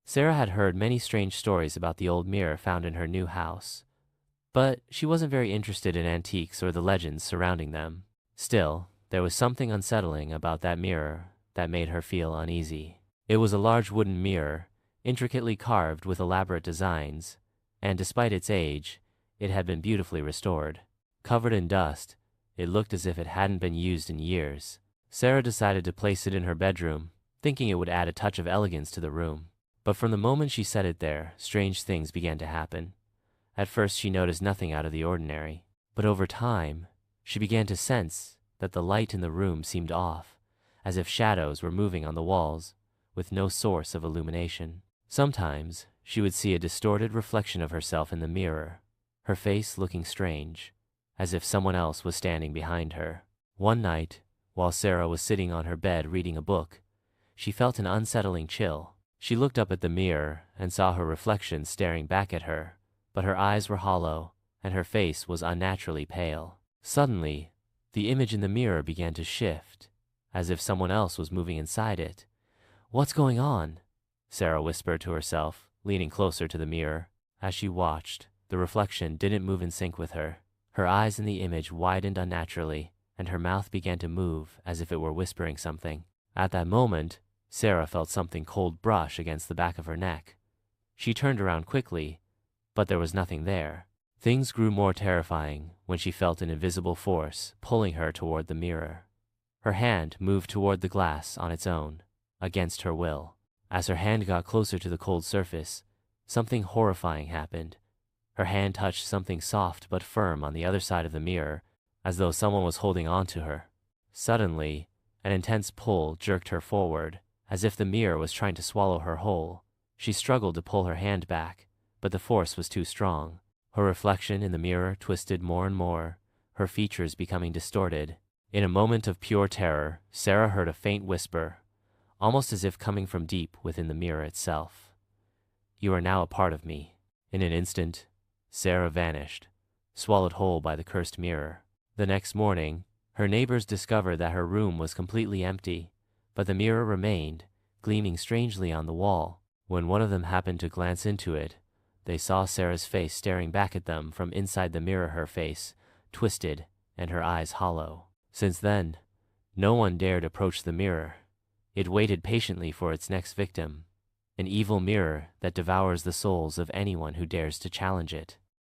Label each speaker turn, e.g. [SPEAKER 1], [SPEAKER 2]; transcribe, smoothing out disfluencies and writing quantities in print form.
[SPEAKER 1] Sarah had heard many strange stories about the old mirror found in her new house, but she wasn't very interested in antiques or the legends surrounding them. Still, there was something unsettling about that mirror that made her feel uneasy. It was a large wooden mirror, intricately carved with elaborate designs, and despite its age, it had been beautifully restored. Covered in dust, it looked as if it hadn't been used in years. Sarah decided to place it in her bedroom, thinking it would add a touch of elegance to the room. But from the moment she set it there, strange things began to happen. At first she noticed nothing out of the ordinary, but over time, she began to sense that the light in the room seemed off, as if shadows were moving on the walls, with no source of illumination. Sometimes, she would see a distorted reflection of herself in the mirror, her face looking strange, as if someone else was standing behind her. One night, while Sarah was sitting on her bed reading a book, she felt an unsettling chill. She looked up at the mirror and saw her reflection staring back at her, but her eyes were hollow, and her face was unnaturally pale. Suddenly, the image in the mirror began to shift, as if someone else was moving inside it. "What's going on?" Sarah whispered to herself, leaning closer to the mirror. As she watched, the reflection didn't move in sync with her. Her eyes in the image widened unnaturally, and her mouth began to move as if it were whispering something. At that moment, Sarah felt something cold brush against the back of her neck. She turned around quickly, but there was nothing there. Things grew more terrifying when she felt an invisible force pulling her toward the mirror. Her hand moved toward the glass on its own, against her will. As her hand got closer to the cold surface, something horrifying happened. Her hand touched something soft but firm on the other side of the mirror, as though someone was holding on to her. Suddenly, an intense pull jerked her forward, as if the mirror was trying to swallow her whole. She struggled to pull her hand back, but the force was too strong. Her reflection in the mirror twisted more and more, her features becoming distorted. In a moment of pure terror, Sarah heard a faint whisper, almost as if coming from deep within the mirror itself. "You are now a part of me." In an instant, Sarah vanished, swallowed whole by the cursed mirror. The next morning, her neighbors discovered that her room was completely empty, but the mirror remained, gleaming strangely on the wall. When one of them happened to glance into it, they saw Sarah's face staring back at them from inside the mirror, her face twisted and her eyes hollow. Since then, no one dared approach the mirror. It waited patiently for its next victim, an evil mirror that devours the souls of anyone who dares to challenge it.